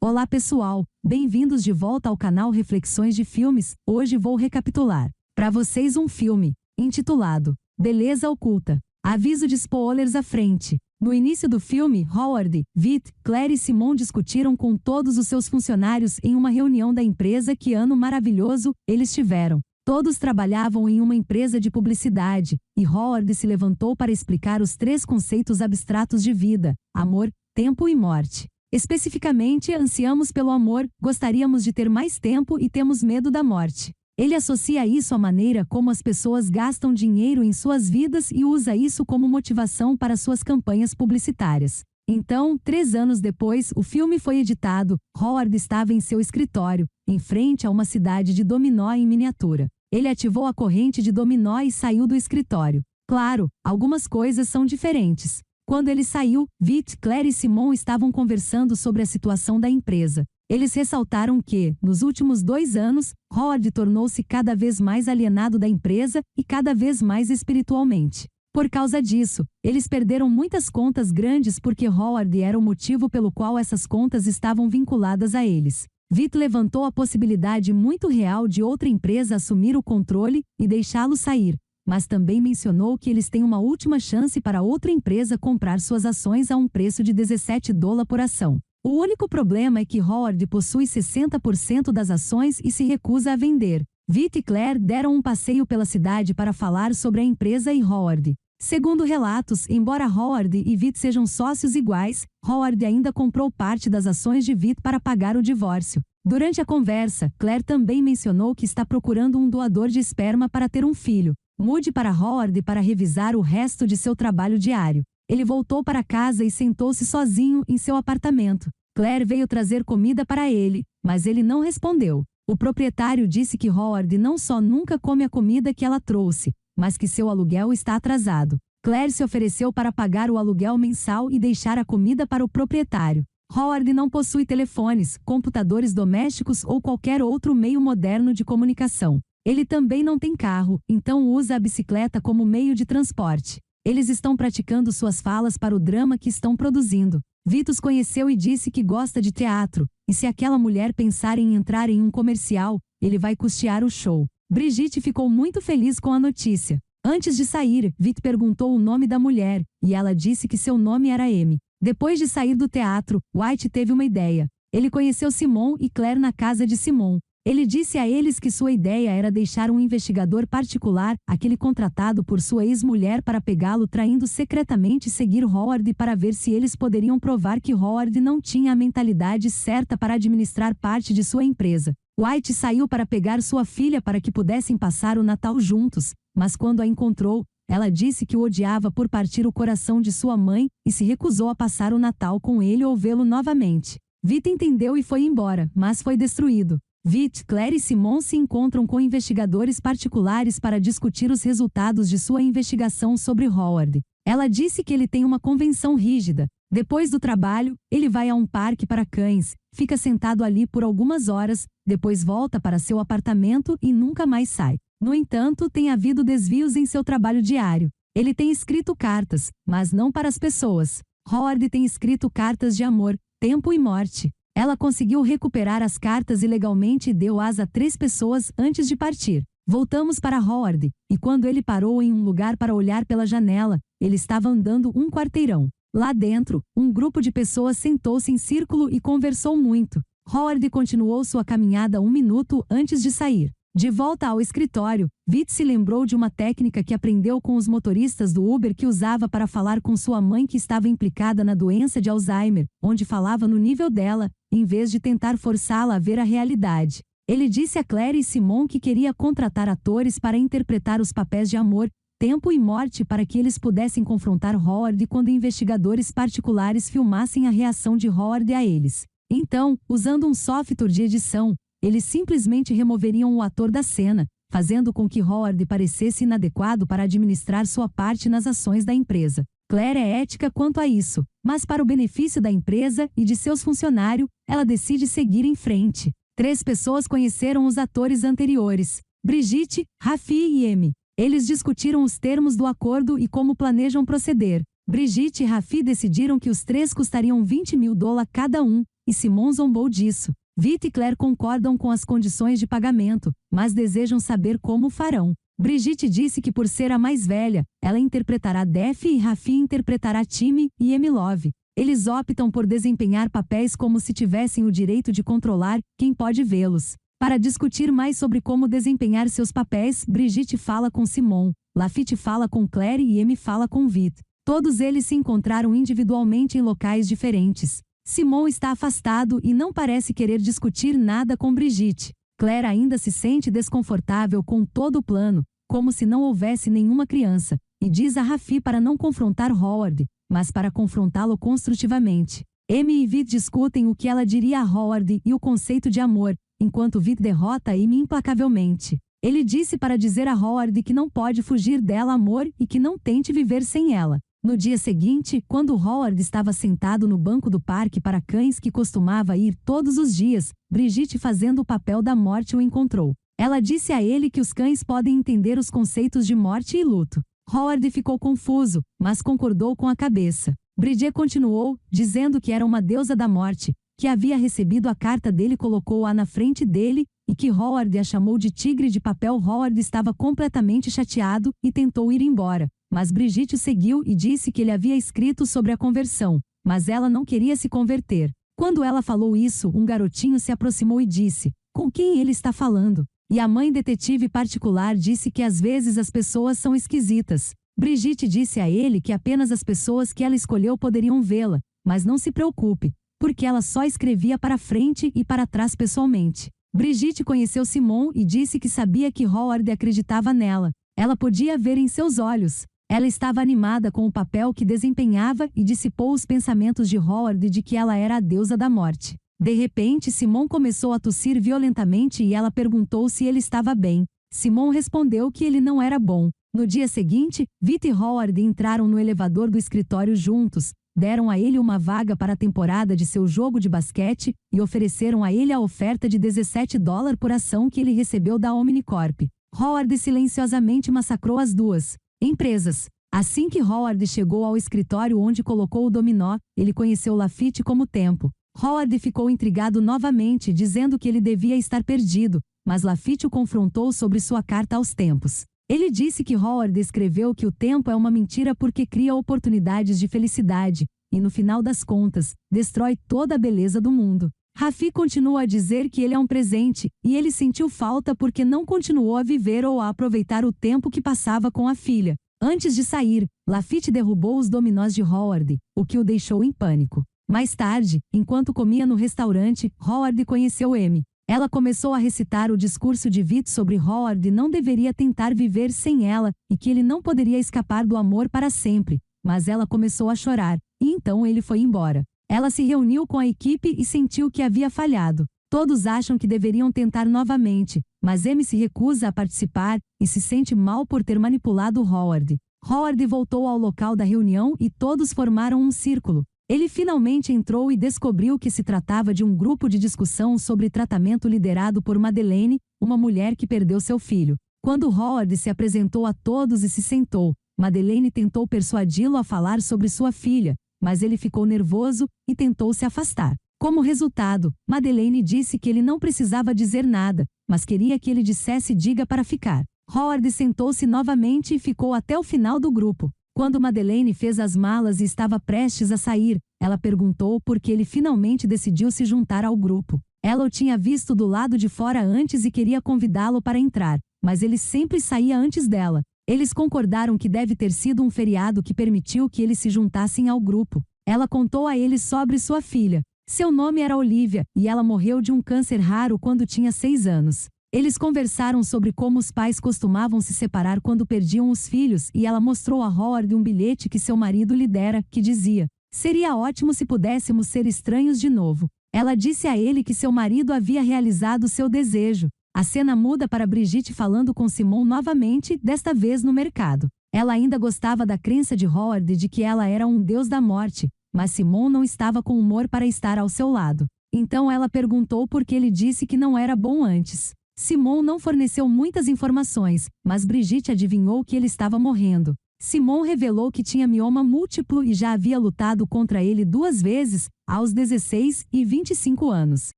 Olá pessoal, bem-vindos de volta ao canal Reflexões de Filmes. Hoje vou recapitular para vocês um filme intitulado Beleza Oculta. Aviso de spoilers à frente. No início do filme, Howard, Vitt, Claire e Simon discutiram com todos os seus funcionários em uma reunião da empresa. Que ano maravilhoso eles tiveram. Todos trabalhavam em uma empresa de publicidade, e Howard se levantou para explicar os 3 conceitos abstratos de vida: amor, tempo e morte. Especificamente, ansiamos pelo amor, gostaríamos de ter mais tempo e temos medo da morte. Ele associa isso à maneira como as pessoas gastam dinheiro em suas vidas e usa isso como motivação para suas campanhas publicitárias. Então, 3 anos depois, o filme foi editado. Howard estava em seu escritório, em frente a uma cidade de dominó em miniatura. Ele ativou a corrente de dominó e saiu do escritório. Claro, algumas coisas são diferentes. Quando ele saiu, Vitt, Claire e Simon estavam conversando sobre a situação da empresa. Eles ressaltaram que, nos últimos 2 anos, Howard tornou-se cada vez mais alienado da empresa e cada vez mais espiritualmente. Por causa disso, eles perderam muitas contas grandes porque Howard era o motivo pelo qual essas contas estavam vinculadas a eles. Vitt levantou a possibilidade muito real de outra empresa assumir o controle e deixá-lo sair, mas também mencionou que eles têm uma última chance para outra empresa comprar suas ações a um preço de $17 por ação. O único problema é que Howard possui 60% das ações e se recusa a vender. Vitt e Claire deram um passeio pela cidade para falar sobre a empresa e Howard. Segundo relatos, embora Howard e Vitt sejam sócios iguais, Howard ainda comprou parte das ações de Vitt para pagar o divórcio. Durante a conversa, Claire também mencionou que está procurando um doador de esperma para ter um filho. Mude para Howard para revisar o resto de seu trabalho diário. Ele voltou para casa e sentou-se sozinho em seu apartamento. Claire veio trazer comida para ele, mas ele não respondeu. O proprietário disse que Howard não só nunca come a comida que ela trouxe, mas que seu aluguel está atrasado. Claire se ofereceu para pagar o aluguel mensal e deixar a comida para o proprietário. Howard não possui telefones, computadores domésticos ou qualquer outro meio moderno de comunicação. Ele também não tem carro, então usa a bicicleta como meio de transporte. Eles estão praticando suas falas para o drama que estão produzindo. Vitt os conheceu e disse que gosta de teatro, e se aquela mulher pensar em entrar em um comercial, ele vai custear o show. Brigitte ficou muito feliz com a notícia. Antes de sair, Vitt perguntou o nome da mulher, e ela disse que seu nome era Amy. Depois de sair do teatro, White teve uma ideia. Ele conheceu Simon e Claire na casa de Simon. Ele disse a eles que sua ideia era deixar um investigador particular, aquele contratado por sua ex-mulher para pegá-lo traindo secretamente e seguir Howard para ver se eles poderiam provar que Howard não tinha a mentalidade certa para administrar parte de sua empresa. White saiu para pegar sua filha para que pudessem passar o Natal juntos, mas quando a encontrou, ela disse que o odiava por partir o coração de sua mãe e se recusou a passar o Natal com ele ou vê-lo novamente. Vitt entendeu e foi embora, mas foi destruído. Vitt, Claire e Simon se encontram com investigadores particulares para discutir os resultados de sua investigação sobre Howard. Ela disse que ele tem uma convenção rígida. Depois do trabalho, ele vai a um parque para cães, fica sentado ali por algumas horas, depois volta para seu apartamento e nunca mais sai. No entanto, tem havido desvios em seu trabalho diário. Ele tem escrito cartas, mas não para as pessoas. Howard tem escrito cartas de amor, tempo e morte. Ela conseguiu recuperar as cartas ilegalmente e deu-as a 3 pessoas antes de partir. Voltamos para Howard, e quando ele parou em um lugar para olhar pela janela, ele estava andando um quarteirão. Lá dentro, um grupo de pessoas sentou-se em círculo e conversou muito. Howard continuou sua caminhada 1 minuto antes de sair. De volta ao escritório, Vitt se lembrou de uma técnica que aprendeu com os motoristas do Uber que usava para falar com sua mãe que estava implicada na doença de Alzheimer, onde falava no nível dela, em vez de tentar forçá-la a ver a realidade. Ele disse a Claire e Simon que queria contratar atores para interpretar os papéis de amor, tempo e morte para que eles pudessem confrontar Howard quando investigadores particulares filmassem a reação de Howard a eles. Então, usando um software de edição, eles simplesmente removeriam o ator da cena, fazendo com que Howard parecesse inadequado para administrar sua parte nas ações da empresa. Claire é ética quanto a isso, mas para o benefício da empresa e de seus funcionários, ela decide seguir em frente. 3 pessoas conheceram os atores anteriores: Brigitte, Rafi e Amy. Eles discutiram os termos do acordo e como planejam proceder. Brigitte e Rafi decidiram que os 3 custariam $20.000 cada um, e Simon zombou disso. Vit e Claire concordam com as condições de pagamento, mas desejam saber como farão. Brigitte disse que por ser a mais velha, ela interpretará Def e Rafi interpretará Timmy e Emilove. Eles optam por desempenhar papéis como se tivessem o direito de controlar quem pode vê-los. Para discutir mais sobre como desempenhar seus papéis, Brigitte fala com Simon, Lafitte fala com Claire e Amy fala com Vit. Todos eles se encontraram individualmente em locais diferentes. Simon está afastado e não parece querer discutir nada com Brigitte. Claire ainda se sente desconfortável com todo o plano, como se não houvesse nenhuma criança, e diz a Rafi para não confrontar Howard, mas para confrontá-lo construtivamente. Amy e Vit discutem o que ela diria a Howard e o conceito de amor, enquanto Vit derrota Amy implacavelmente. Ele disse para dizer a Howard que não pode fugir dela amor e que não tente viver sem ela. No dia seguinte, quando Howard estava sentado no banco do parque para cães que costumava ir todos os dias, Brigitte, fazendo o papel da morte, o encontrou. Ela disse a ele que os cães podem entender os conceitos de morte e luto. Howard ficou confuso, mas concordou com a cabeça. Brigitte continuou, dizendo que era uma deusa da morte, que havia recebido a carta dele e colocou-a na frente dele, e que Howard a chamou de tigre de papel. Howard estava completamente chateado e tentou ir embora. Mas Brigitte o seguiu e disse que ele havia escrito sobre a conversão, mas ela não queria se converter. Quando ela falou isso, um garotinho se aproximou e disse: "Com quem ele está falando?" E a mãe detetive particular disse que às vezes as pessoas são esquisitas. Brigitte disse a ele que apenas as pessoas que ela escolheu poderiam vê-la, mas não se preocupe, porque ela só escrevia para frente e para trás pessoalmente. Brigitte conheceu Simon e disse que sabia que Howard acreditava nela. Ela podia ver em seus olhos. Ela estava animada com o papel que desempenhava e dissipou os pensamentos de Howard de que ela era a deusa da morte. De repente, Simon começou a tossir violentamente e ela perguntou se ele estava bem. Simon respondeu que ele não era bom. No dia seguinte, Vit e Howard entraram no elevador do escritório juntos, deram a ele uma vaga para a temporada de seu jogo de basquete e ofereceram a ele a oferta de $17 por ação que ele recebeu da Omnicorp. Howard silenciosamente massacrou as duas empresas. Assim que Howard chegou ao escritório onde colocou o dominó, ele conheceu Lafitte como tempo. Howard ficou intrigado novamente, dizendo que ele devia estar perdido, mas Lafitte o confrontou sobre sua carta aos tempos. Ele disse que Howard escreveu que o tempo é uma mentira porque cria oportunidades de felicidade, e no final das contas, destrói toda a beleza do mundo. Rafi continua a dizer que ele é um presente, e ele sentiu falta porque não continuou a viver ou a aproveitar o tempo que passava com a filha. Antes de sair, Lafitte derrubou os dominós de Howard, o que o deixou em pânico. Mais tarde, enquanto comia no restaurante, Howard conheceu Amy. Ela começou a recitar o discurso de Vit sobre Howard não deveria tentar viver sem ela, e que ele não poderia escapar do amor para sempre. Mas ela começou a chorar, e então ele foi embora. Ela se reuniu com a equipe e sentiu que havia falhado. Todos acham que deveriam tentar novamente, mas Amy se recusa a participar e se sente mal por ter manipulado Howard. Howard voltou ao local da reunião e todos formaram um círculo. Ele finalmente entrou e descobriu que se tratava de um grupo de discussão sobre tratamento liderado por Madeleine, uma mulher que perdeu seu filho. Quando Howard se apresentou a todos e se sentou, Madeleine tentou persuadi-lo a falar sobre sua filha, mas ele ficou nervoso e tentou se afastar. Como resultado, Madeleine disse que ele não precisava dizer nada, mas queria que ele dissesse diga para ficar. Howard sentou-se novamente e ficou até o final do grupo. Quando Madeleine fez as malas e estava prestes a sair, ela perguntou por que ele finalmente decidiu se juntar ao grupo. Ela o tinha visto do lado de fora antes e queria convidá-lo para entrar, mas ele sempre saía antes dela. Eles concordaram que deve ter sido um feriado que permitiu que eles se juntassem ao grupo. Ela contou a ele sobre sua filha. Seu nome era Olivia, e ela morreu de um câncer raro quando tinha 6 anos. Eles conversaram sobre como os pais costumavam se separar quando perdiam os filhos e ela mostrou a Howard um bilhete que seu marido lhe dera, que dizia: "Seria ótimo se pudéssemos ser estranhos de novo." Ela disse a ele que seu marido havia realizado seu desejo. A cena muda para Brigitte falando com Simon novamente, desta vez no mercado. Ela ainda gostava da crença de Howard de que ela era um deus da morte, mas Simon não estava com humor para estar ao seu lado. Então ela perguntou por que ele disse que não era bom antes. Simon não forneceu muitas informações, mas Brigitte adivinhou que ele estava morrendo. Simon revelou que tinha mioma múltiplo e já havia lutado contra ele 2 vezes, aos 16 e 25 anos.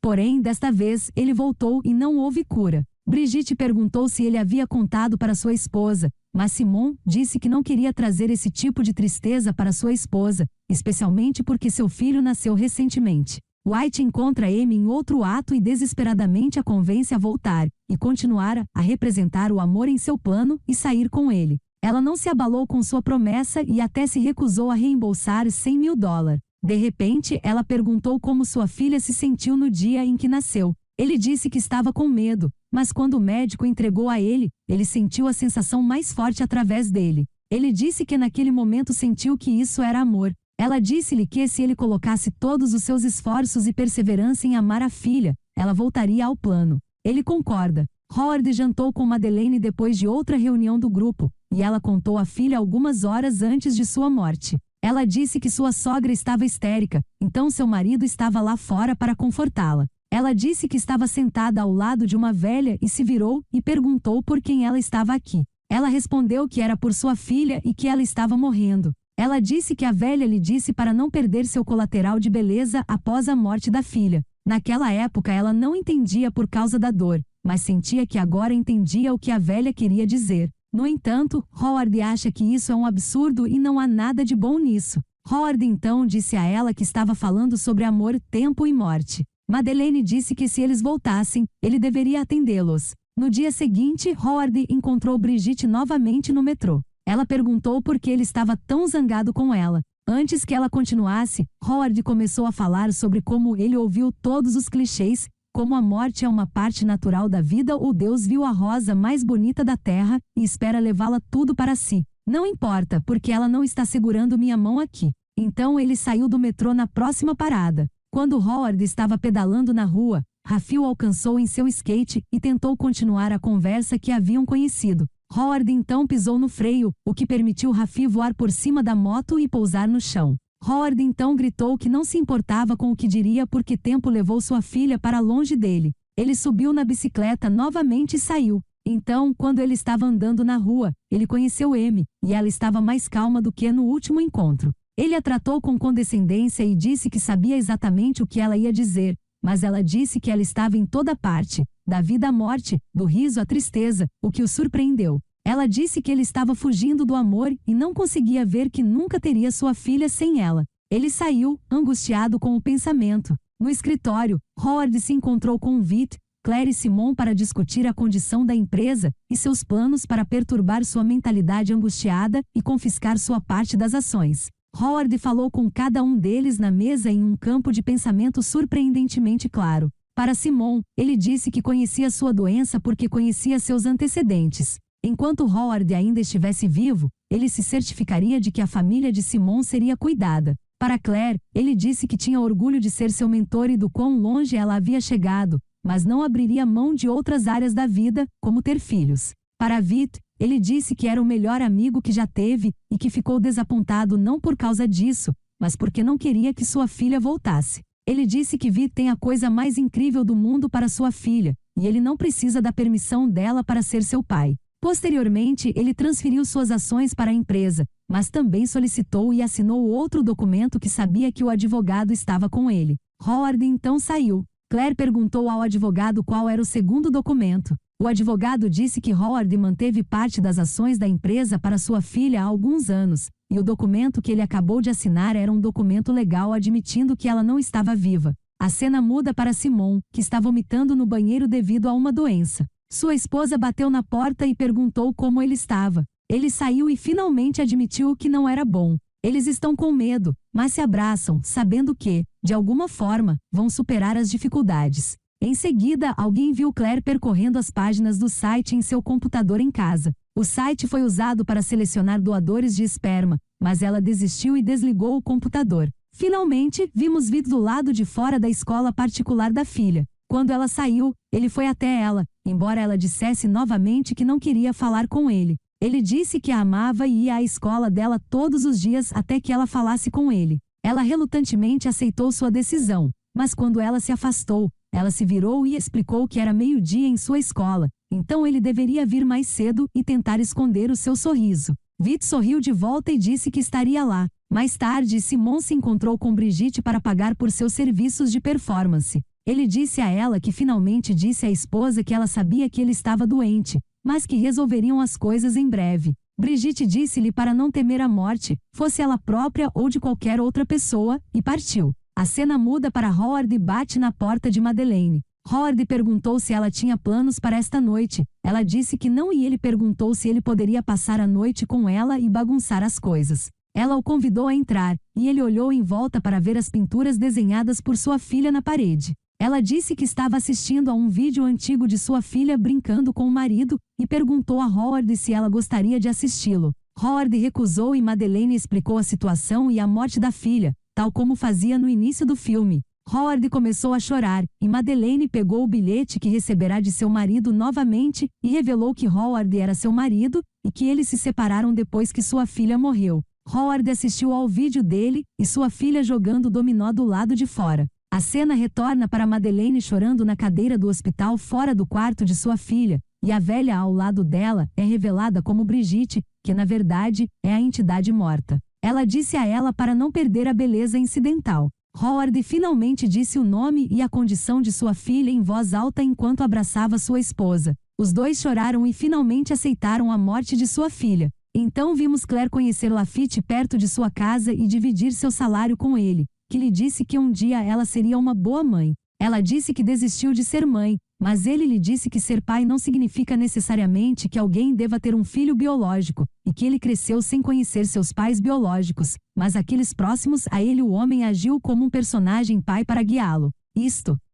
Porém, desta vez, ele voltou e não houve cura. Brigitte perguntou se ele havia contado para sua esposa, mas Simon disse que não queria trazer esse tipo de tristeza para sua esposa, especialmente porque seu filho nasceu recentemente. White encontra Amy em outro ato e desesperadamente a convence a voltar e continuar a representar o amor em seu plano e sair com ele. Ela não se abalou com sua promessa e até se recusou a reembolsar $100.000. De repente, ela perguntou como sua filha se sentiu no dia em que nasceu. Ele disse que estava com medo, mas quando o médico entregou a ele, ele sentiu a sensação mais forte através dele. Ele disse que naquele momento sentiu que isso era amor. Ela disse-lhe que se ele colocasse todos os seus esforços e perseverança em amar a filha, ela voltaria ao plano. Ele concorda. Howard jantou com Madeleine depois de outra reunião do grupo, e ela contou à filha algumas horas antes de sua morte. Ela disse que sua sogra estava histérica, então seu marido estava lá fora para confortá-la. Ela disse que estava sentada ao lado de uma velha e se virou e perguntou por quem ela estava aqui. Ela respondeu que era por sua filha e que ela estava morrendo. Ela disse que a velha lhe disse para não perder seu colateral de beleza após a morte da filha. Naquela época ela não entendia por causa da dor, mas sentia que agora entendia o que a velha queria dizer. No entanto, Howard acha que isso é um absurdo e não há nada de bom nisso. Howard então disse a ela que estava falando sobre amor, tempo e morte. Madeleine disse que se eles voltassem, ele deveria atendê-los. No dia seguinte, Howard encontrou Brigitte novamente no metrô. Ela perguntou por que ele estava tão zangado com ela. Antes que ela continuasse, Howard começou a falar sobre como ele ouviu todos os clichês, como a morte é uma parte natural da vida ou Deus viu a rosa mais bonita da terra e espera levá-la tudo para si. Não importa, porque ela não está segurando minha mão aqui. Então ele saiu do metrô na próxima parada. Quando Howard estava pedalando na rua, Raphael alcançou em seu skate e tentou continuar a conversa que haviam conhecido. Howard então pisou no freio, o que permitiu Raphael voar por cima da moto e pousar no chão. Howard então gritou que não se importava com o que diria porque tempo levou sua filha para longe dele. Ele subiu na bicicleta novamente e saiu. Então, quando ele estava andando na rua, ele conheceu Amy, e ela estava mais calma do que no último encontro. Ele a tratou com condescendência e disse que sabia exatamente o que ela ia dizer, mas ela disse que ela estava em toda parte, da vida à morte, do riso à tristeza, o que o surpreendeu. Ela disse que ele estava fugindo do amor e não conseguia ver que nunca teria sua filha sem ela. Ele saiu, angustiado com o pensamento. No escritório, Howard se encontrou com Vit, Claire e Simon para discutir a condição da empresa e seus planos para perturbar sua mentalidade angustiada e confiscar sua parte das ações. Howard falou com cada um deles na mesa em um campo de pensamento surpreendentemente claro. Para Simon, ele disse que conhecia sua doença porque conhecia seus antecedentes. Enquanto Howard ainda estivesse vivo, ele se certificaria de que a família de Simon seria cuidada. Para Claire, ele disse que tinha orgulho de ser seu mentor e do quão longe ela havia chegado, mas não abriria mão de outras áreas da vida, como ter filhos. Para Vit, ele disse que era o melhor amigo que já teve e que ficou desapontado não por causa disso, mas porque não queria que sua filha voltasse. Ele disse que Vit tem a coisa mais incrível do mundo para sua filha, e ele não precisa da permissão dela para ser seu pai. Posteriormente, ele transferiu suas ações para a empresa, mas também solicitou e assinou outro documento que sabia que o advogado estava com ele. Howard então saiu. Claire perguntou ao advogado qual era o segundo documento. O advogado disse que Howard manteve parte das ações da empresa para sua filha há alguns anos, e o documento que ele acabou de assinar era um documento legal admitindo que ela não estava viva. A cena muda para Simon, que está vomitando no banheiro devido a uma doença. Sua esposa bateu na porta e perguntou como ele estava. Ele saiu e finalmente admitiu que não era bom. Eles estão com medo, mas se abraçam, sabendo que, de alguma forma, vão superar as dificuldades. Em seguida, alguém viu Claire percorrendo as páginas do site em seu computador em casa. O site foi usado para selecionar doadores de esperma, mas ela desistiu e desligou o computador. Finalmente, vimos Vit do lado de fora da escola particular da filha. Quando ela saiu, ele foi até ela, embora ela dissesse novamente que não queria falar com ele. Ele disse que a amava e ia à escola dela todos os dias até que ela falasse com ele. Ela relutantemente aceitou sua decisão, mas quando ela se afastou, ela se virou e explicou que era meio-dia em sua escola, então ele deveria vir mais cedo e tentar esconder o seu sorriso. Vit sorriu de volta e disse que estaria lá. Mais tarde, Simon se encontrou com Brigitte para pagar por seus serviços de performance. Ele disse a ela que finalmente disse à esposa que ela sabia que ele estava doente, mas que resolveriam as coisas em breve. Brigitte disse-lhe para não temer a morte, fosse ela própria ou de qualquer outra pessoa, e partiu. A cena muda para Howard e bate na porta de Madeleine. Howard perguntou se ela tinha planos para esta noite. Ela disse que não e ele perguntou se ele poderia passar a noite com ela e bagunçar as coisas. Ela o convidou a entrar, e ele olhou em volta para ver as pinturas desenhadas por sua filha na parede. Ela disse que estava assistindo a um vídeo antigo de sua filha brincando com o marido, e perguntou a Howard se ela gostaria de assisti-lo. Howard recusou e Madeleine explicou a situação e a morte da filha, tal como fazia no início do filme. Howard começou a chorar, e Madeleine pegou o bilhete que receberá de seu marido novamente, e revelou que Howard era seu marido, e que eles se separaram depois que sua filha morreu. Howard assistiu ao vídeo dele, e sua filha jogando dominó do lado de fora. A cena retorna para Madeleine chorando na cadeira do hospital fora do quarto de sua filha, e a velha ao lado dela é revelada como Brigitte, que na verdade é a entidade morta. Ela disse a ela para não perder a beleza incidental. Howard finalmente disse o nome e a condição de sua filha em voz alta enquanto abraçava sua esposa. Os dois choraram e finalmente aceitaram a morte de sua filha. Então vimos Claire conhecer Lafitte perto de sua casa e dividir seu salário com ele, que lhe disse que um dia ela seria uma boa mãe. Ela disse que desistiu de ser mãe, mas ele lhe disse que ser pai não significa necessariamente que alguém deva ter um filho biológico, e que ele cresceu sem conhecer seus pais biológicos, mas aqueles próximos a ele o homem agiu como um personagem pai para guiá-lo.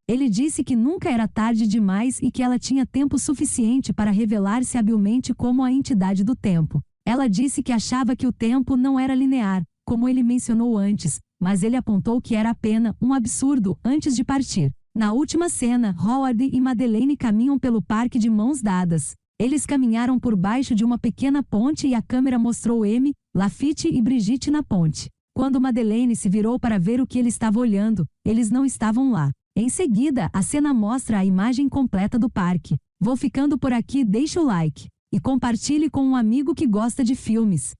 Ele disse que nunca era tarde demais e que ela tinha tempo suficiente para revelar-se habilmente como a entidade do tempo. Ela disse que achava que o tempo não era linear, como ele mencionou antes, mas ele apontou que era apenas um absurdo antes de partir. Na última cena, Howard e Madeleine caminham pelo parque de mãos dadas. Eles caminharam por baixo de uma pequena ponte e a câmera mostrou Amy, Lafitte e Brigitte na ponte. Quando Madeleine se virou para ver o que ele estava olhando, eles não estavam lá. Em seguida, a cena mostra a imagem completa do parque. Vou ficando por aqui, deixa o like. E compartilhe com um amigo que gosta de filmes.